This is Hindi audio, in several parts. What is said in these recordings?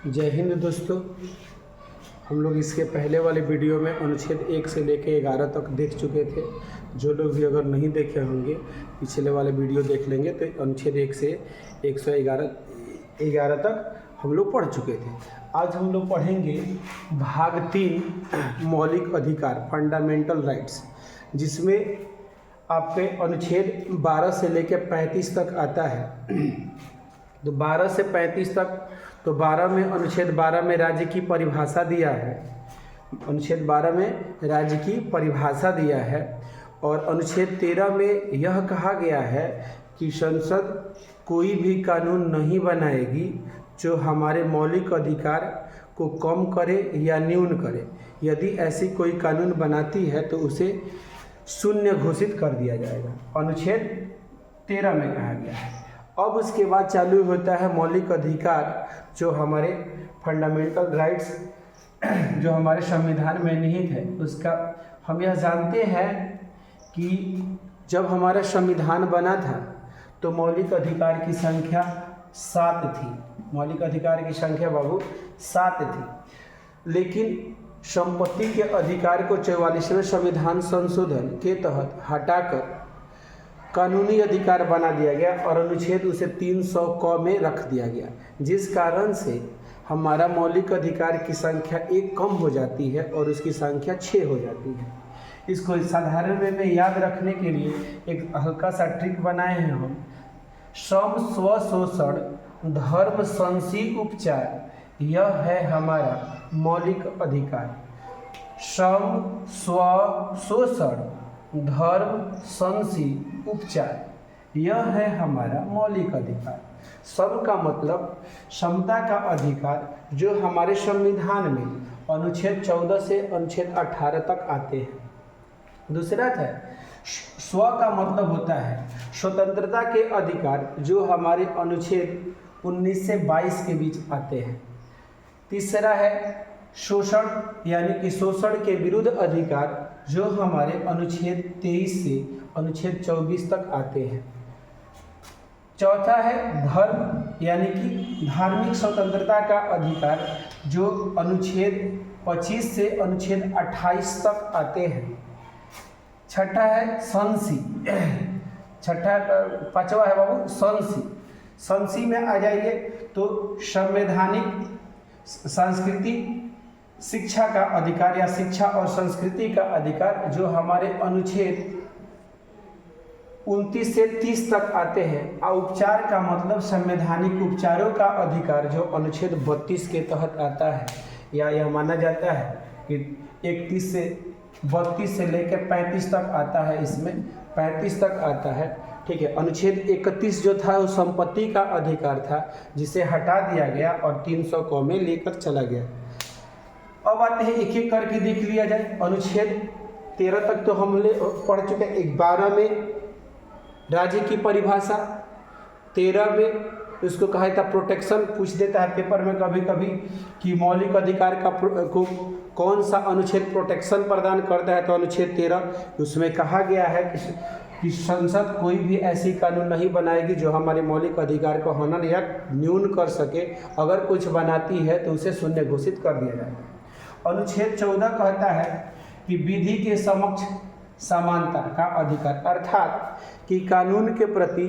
जय हिंद दोस्तों। हम लोग इसके पहले वाले वीडियो में अनुच्छेद 1 से लेकर 11 तक देख चुके थे। जो लोग भी अगर नहीं देखे होंगे पिछले वाले वीडियो देख लेंगे तो अनुच्छेद 1 से 111 तक हम लोग पढ़ चुके थे। आज हम लोग पढ़ेंगे भाग 3 मौलिक अधिकार फंडामेंटल राइट्स, जिसमें आपके अनुच्छेद 12 से लेकर 35 तक आता है। तो 12 से 35 तक, तो 12 में अनुच्छेद 12 में राज्य की परिभाषा दिया है। अनुच्छेद 12 में राज्य की परिभाषा दिया है और अनुच्छेद 13 में यह कहा गया है कि संसद कोई भी कानून नहीं बनाएगी जो हमारे मौलिक अधिकार को कम करे या न्यून करे। यदि ऐसी कोई कानून बनाती है तो उसे शून्य घोषित कर दिया जाएगा, अनुच्छेद 13 में कहा गया है। अब उसके बाद चालू होता है मौलिक अधिकार, जो हमारे फंडामेंटल राइट्स जो हमारे संविधान में निहित है। उसका हम यह जानते हैं कि जब हमारा संविधान बना था तो मौलिक अधिकार की संख्या 7 थी। मौलिक अधिकार की संख्या बाबू 7 थी, लेकिन संपत्ति के अधिकार को 44वें संविधान संशोधन के तहत हटाकर कानूनी अधिकार बना दिया गया और अनुच्छेद उसे 300 क में रख दिया गया, जिस कारण से हमारा मौलिक अधिकार की संख्या 1 कम हो जाती है और उसकी संख्या 6 हो जाती है। इसको साधारण वे में याद रखने के लिए एक हल्का सा ट्रिक बनाए हैं हम। श्रम स्व शोषण धर्म संशी उपचार, यह है हमारा मौलिक अधिकार। श्रम स्व शोषण धर्म संशी उपचार, यह है हमारा मौलिक अधिकार। श्रम का मतलब क्षमता का अधिकार, जो हमारे संविधान में अनुच्छेद 14 से अनुच्छेद 18 तक आते हैं। दूसरा है स्व का मतलब होता है स्वतंत्रता के अधिकार, जो हमारे अनुच्छेद 19 से 22 के बीच आते हैं। तीसरा है शोषण यानी कि शोषण के विरुद्ध अधिकार, जो हमारे अनुच्छेद 23 से अनुच्छेद 24 तक आते हैं। चौथा है धर्म यानी कि धार्मिक स्वतंत्रता का अधिकार, जो अनुच्छेद 25 से अनुच्छेद 28 तक आते हैं। छठा है संशी, पांचवा है बाबू संशी। संशी में आ जाइए तो संवैधानिक सांस्कृतिक शिक्षा का अधिकार या शिक्षा और संस्कृति का अधिकार, जो हमारे अनुच्छेद 29 से 30 तक आते हैं। और उपचार का मतलब संवैधानिक उपचारों का अधिकार, जो अनुच्छेद 32 के तहत आता है, या यह माना जाता है कि 31 से 32 से लेकर 35 तक आता है। इसमें 35 तक आता है, ठीक है। अनुच्छेद 31 जो था वो संपत्ति का अधिकार था, जिसे हटा दिया गया और 300 क में लेकर चला गया। अब आते हैं एक एक करके देख लिया जाए। अनुच्छेद 13 तक तो हम पढ़ चुके हैं। 12 में राज्य की परिभाषा, 13 में उसको कहा था प्रोटेक्शन। पूछ देता है पेपर में कभी कभी कि मौलिक अधिकार को कौन सा अनुच्छेद प्रोटेक्शन प्रदान करता है, तो अनुच्छेद 13। उसमें कहा गया है कि संसद कोई भी ऐसी कानून नहीं बनाएगी जो हमारे मौलिक अधिकार को हनन या न्यून कर सके। अगर कुछ बनाती है तो उसे शून्य घोषित कर दिया जाएगा। अनुच्छेद 14 कहता है कि विधि के समक्ष समानता का अधिकार, अर्थात कि कानून के प्रति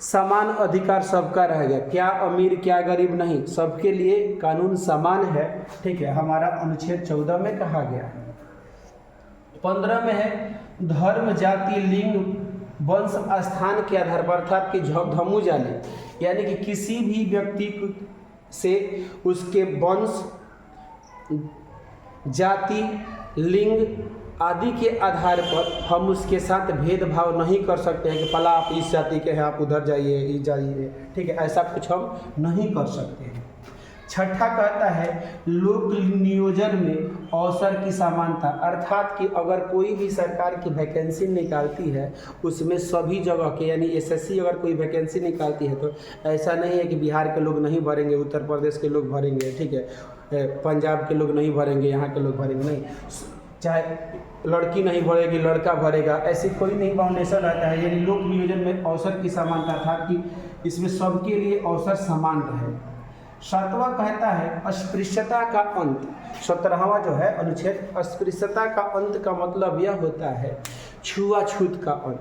समान अधिकार सबका रहेगा। क्या अमीर क्या गरीब नहीं, सबके लिए कानून समान है, ठीक है। हमारा अनुच्छेद 14 में कहा गया है। 15 में है धर्म जाति लिंग वंश स्थान के आधार पर, अर्थात कि धमू जाली यानी कि किसी भी व्यक्ति से उसके वंश जाति लिंग आदि के आधार पर हम उसके साथ भेदभाव नहीं कर सकते हैं कि फला आप इस जाति के हैं आप उधर जाइए इस जाइए, ठीक है। ऐसा कुछ हम नहीं कर सकते हैं। छठा कहता है लोक नियोजन में अवसर की समानता, अर्थात कि अगर कोई भी सरकार की वैकेंसी निकालती है उसमें सभी जगह के, यानी एसएससी अगर कोई वैकेंसी निकालती है तो ऐसा नहीं है कि बिहार के लोग नहीं भरेंगे, उत्तर प्रदेश के लोग भरेंगे, ठीक है, पंजाब के लोग नहीं भरेंगे, यहाँ के लोग भरेंगे, नहीं। चाहे लड़की नहीं भरेगी लड़का भरेगा, ऐसी कोई नहीं बाउंडेशन रहता है। यानी लोक नियोजन में अवसर की समानता था कि इसमें सबके लिए अवसर समान रहे। 7वां कहता है अस्पृश्यता का अंत। 17वां जो है अनुच्छेद अस्पृश्यता का अंत का मतलब यह होता है छुआछूत का अंत।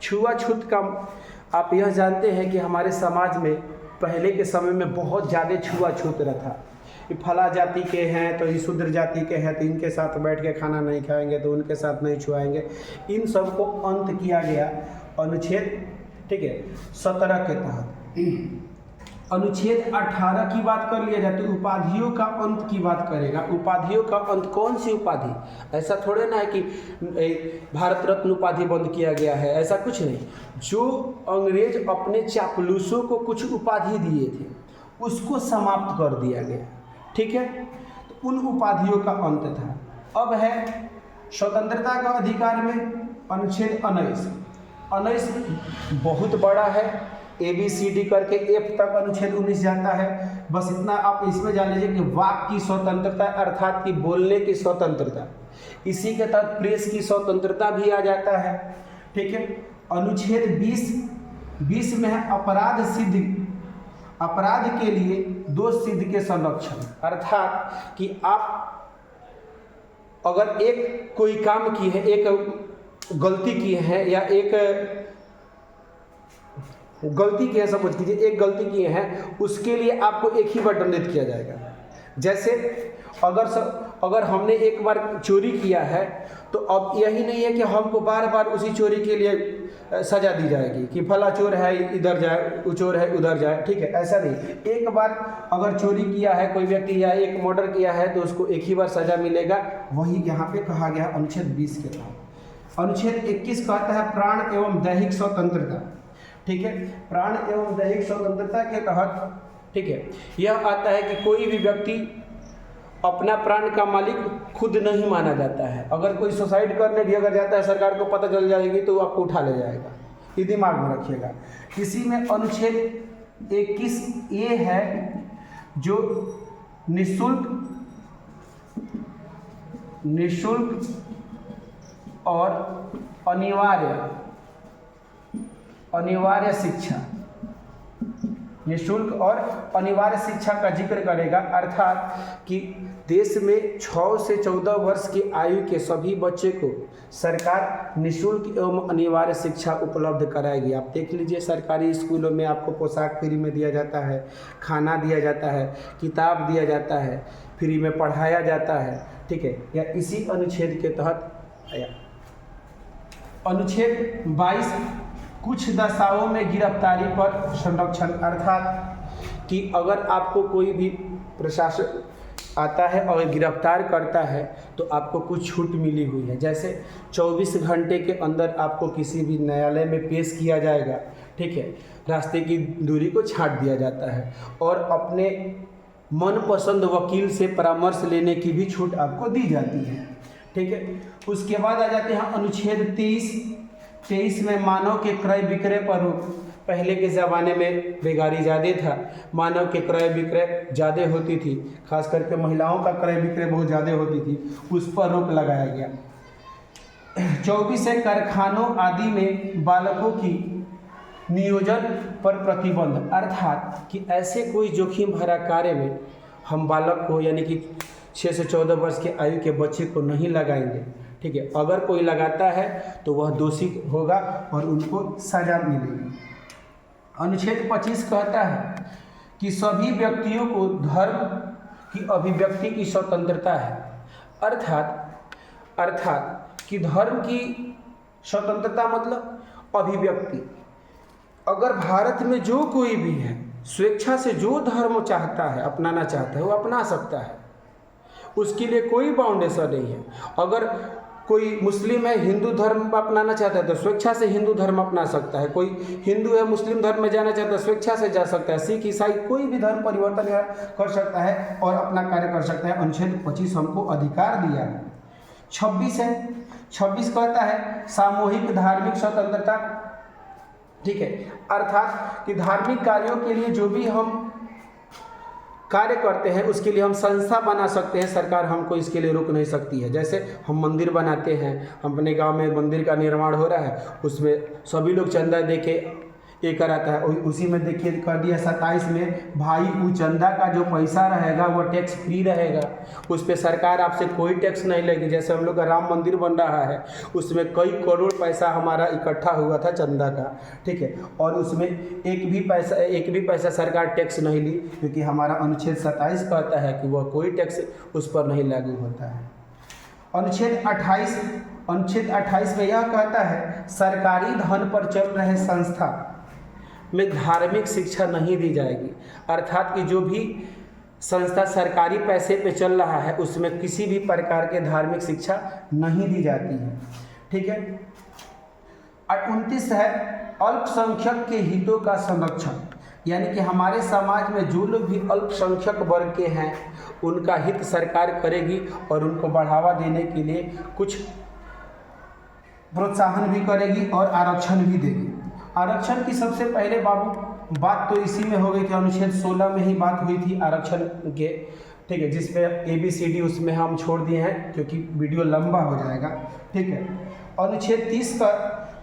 छुआछूत का आप यह जानते हैं कि हमारे समाज में पहले के समय में बहुत ज़्यादा छुआछूत रहा था कि फला जाति के हैं तो ये शूद्र जाति के हैं तो इनके साथ बैठ के खाना नहीं खाएंगे तो उनके साथ नहीं छुआएंगे। इन सब को अंत किया गया अनुच्छेद 17 के तहत। अनुच्छेद 18 की बात कर लिया जाए तो उपाधियों का अंत की बात करेगा। उपाधियों का अंत कौन सी उपाधि? ऐसा थोड़े ना है कि भारत रत्न उपाधि बंद किया गया है, ऐसा कुछ नहीं। जो अंग्रेज अपने चापलूसों को कुछ उपाधि दिए थे उसको समाप्त कर दिया गया, ठीक है। तो उन उपाधियों का अंत था। अब है स्वतंत्रता का अधिकार में अनुच्छेद 19 बहुत बड़ा है, ABCD करके F तक अनुच्छेद 19 जाता है। बस इतना आप इसमें जान लीजिए कि वाक की स्वतंत्रता अर्थात कि बोलने की स्वतंत्रता, इसी के तहत प्रेस की स्वतंत्रता भी आ जाता है, ठीक है। अनुच्छेद 20 में है अपराध के लिए दोष सिद्ध के संरक्षण, अर्थात कि आप अगर एक कोई काम किए हैं, एक गलती की है या एक गलती की है, समझ कीजिए एक गलती किए हैं, उसके लिए आपको एक ही बार दंडित किया जाएगा। जैसे अगर हमने एक बार चोरी किया है तो अब यही नहीं है कि हमको बार बार उसी चोरी के लिए सजा दी जाएगी कि फला चोर है इधर जाए, वो चोर है उधर जाए, ठीक है, ऐसा नहीं। एक बार अगर चोरी किया है कोई व्यक्ति या एक मर्डर किया है तो उसको एक ही बार सजा मिलेगा। वही यहाँ पे कहा गया अनुच्छेद 20 के तहत। अनुच्छेद 21 कहता है प्राण एवं दैहिक स्वतंत्रता, ठीक है। प्राण एवं दैहिक स्वतंत्रता के तहत, ठीक है, यह आता है कि कोई भी व्यक्ति अपना प्राण का मालिक खुद नहीं माना जाता है। अगर कोई सुसाइड करने भी अगर जाता है, सरकार को पता चल जाएगी तो आपको उठा ले जाएगा, ये दिमाग में रखिएगा। इसी में अनुच्छेद 21 ये है जो निःशुल्क और अनिवार्य शिक्षा, निःशुल्क और अनिवार्य शिक्षा का जिक्र करेगा। अर्थात कि देश में 6 से 14 वर्ष की आयु के सभी बच्चे को सरकार निःशुल्क एवं अनिवार्य शिक्षा उपलब्ध कराएगी। आप देख लीजिए सरकारी स्कूलों में आपको पोशाक फ्री में दिया जाता है, खाना दिया जाता है, किताब दिया जाता है, फ्री में पढ़ाया जाता है, ठीक है। या इसी अनुच्छेद के तहत आया। अनुच्छेद 22 कुछ दशाओं में गिरफ्तारी पर संरक्षण, अर्थात कि अगर आपको कोई भी प्रशासन आता है और गिरफ्तार करता है तो आपको कुछ छूट मिली हुई है। जैसे 24 घंटे के अंदर आपको किसी भी न्यायालय में पेश किया जाएगा, ठीक है, रास्ते की दूरी को छांट दिया जाता है और अपने मनपसंद वकील से परामर्श लेने की भी छूट आपको दी जाती है, ठीक है। उसके बाद आ जाते हैं अनुच्छेद 23 में मानव के क्रय विक्रय पर रोक। पहले के ज़माने में बेगारी ज़्यादा था, मानव के क्रय विक्रय ज़्यादा होती थी, खास करके महिलाओं का क्रय विक्रय बहुत ज़्यादा होती थी, उस पर रोक लगाया गया। 24 है कारखानों आदि में बालकों की नियोजन पर प्रतिबंध, अर्थात कि ऐसे कोई जोखिम भरा कार्य में हम बालक को यानी कि 6 से 14 वर्ष के आयु के बच्चे को नहीं लगाएंगे, ठीक है। अगर कोई लगाता है तो वह दोषी होगा और उनको सजा मिलेगी। अनुच्छेद 25 कहता है कि सभी व्यक्तियों को धर्म की अभिव्यक्ति की स्वतंत्रता है, अर्थात कि धर्म की स्वतंत्रता मतलब अभिव्यक्ति। अगर भारत में जो कोई भी है स्वेच्छा से जो धर्म चाहता है अपनाना चाहता है वो अपना सकता है, उसके लिए कोई बाउंडेशन नहीं है। अगर कोई मुस्लिम है हिंदू धर्म अपनाना चाहता है तो स्वेच्छा से हिंदू धर्म अपना सकता है, कोई हिंदू है मुस्लिम धर्म में जाना चाहता है स्वेच्छा से जा सकता है, सिख ईसाई कोई भी धर्म परिवर्तन कर सकता है और अपना कार्य कर सकता है। अनुच्छेद 25 हमको अधिकार दिया है। 26 कहता है सामूहिक धार्मिक स्वतंत्रता, ठीक है, अर्थात कि धार्मिक कार्यों के लिए जो भी हम कार्य करते हैं उसके लिए हम संस्था बना सकते हैं, सरकार हमको इसके लिए रोक नहीं सकती है। जैसे हम मंदिर बनाते हैं, हम अपने गांव में मंदिर का निर्माण हो रहा है, उसमें सभी लोग चंदा दे के ये कराता है। उसी में देखिए कर दिया 27 में, भाई वो चंदा का जो पैसा रहेगा वो टैक्स फ्री रहेगा, उस पर सरकार आपसे कोई टैक्स नहीं लेगी। जैसे हम लोग का राम मंदिर बन रहा है, उसमें कई करोड़ पैसा हमारा इकट्ठा हुआ था चंदा का, ठीक है, और उसमें एक भी पैसा सरकार टैक्स नहीं ली, क्योंकि हमारा अनुच्छेद 27 कहता है कि वह कोई टैक्स उस पर नहीं लागू होता है। अनुच्छेद 28 में यह कहता है सरकारी धन पर चल रहे संस्था में धार्मिक शिक्षा नहीं दी जाएगी, अर्थात कि जो भी संस्था सरकारी पैसे पे चल रहा है उसमें किसी भी प्रकार के धार्मिक शिक्षा नहीं दी जाती है, ठीक है। 29 है अल्पसंख्यक के हितों का संरक्षण, यानी कि हमारे समाज में जो लोग भी अल्पसंख्यक वर्ग के हैं उनका हित सरकार करेगी और उनको बढ़ावा देने के लिए कुछ प्रोत्साहन भी करेगी और आरक्षण भी देगी। आरक्षण की सबसे पहले बाबू बात तो इसी में हो गई कि अनुच्छेद 16 में ही बात हुई थी आरक्षण के, ठीक है, जिसमें ABCD उसमें हम छोड़ दिए हैं क्योंकि वीडियो लंबा हो जाएगा, ठीक है। अनुच्छेद 30 का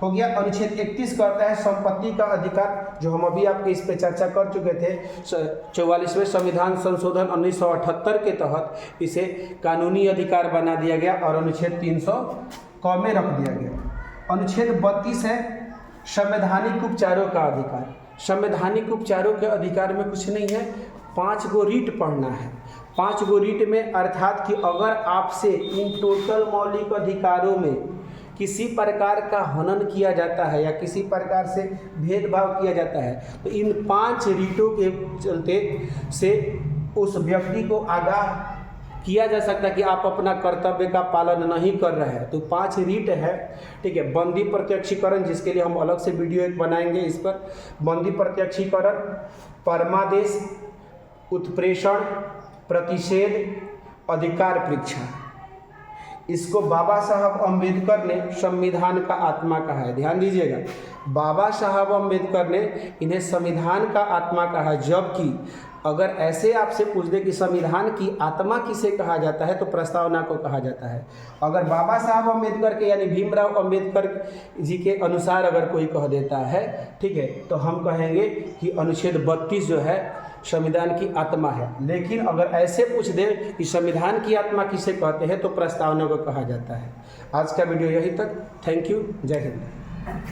हो गया। अनुच्छेद 31 कहता है संपत्ति का अधिकार, जो हम अभी आपके इस पे चर्चा कर चुके थे। 44वें संविधान संशोधन 1978 के तहत इसे कानूनी अधिकार बना दिया गया और अनुच्छेद 300 क में रख दिया गया। अनुच्छेद 32 है संवैधानिक उपचारों का अधिकार। संवैधानिक उपचारों के अधिकार में कुछ नहीं है, 5 गो रीट पढ़ना है। 5 गो रीट में अर्थात कि अगर आपसे इन टोटल मौलिक अधिकारों में किसी प्रकार का हनन किया जाता है या किसी प्रकार से भेदभाव किया जाता है तो इन 5 रीटों के चलते से उस व्यक्ति को आगाह किया जा सकता है कि आप अपना कर्तव्य का पालन नहीं कर रहे हैं। तो 5 रीट है, ठीक है। बंदी प्रत्यक्षीकरण, जिसके लिए हम अलग से वीडियो एक बनाएंगे इस पर। बंदी प्रत्यक्षीकरण, परमादेश, उत्प्रेषण, प्रतिषेध, अधिकार परीक्षा, इसको बाबा साहब अम्बेडकर ने संविधान का आत्मा कहा है। ध्यान दीजिएगा, बाबा साहब अम्बेडकर ने इन्हें संविधान का आत्मा कहा है। जबकि अगर ऐसे आपसे पूछ दे कि संविधान की आत्मा किसे कहा जाता है तो प्रस्तावना को कहा जाता है। अगर बाबा साहब अम्बेडकर के यानी भीमराव अम्बेडकर जी के अनुसार अगर कोई कह देता है, ठीक है, तो हम कहेंगे कि अनुच्छेद 32 जो है संविधान की आत्मा है। लेकिन अगर ऐसे पूछ दे कि संविधान की आत्मा किसे कहते हैं तो प्रस्तावना को कहा जाता है। आज का वीडियो यही तक। Thank you. जय हिंद।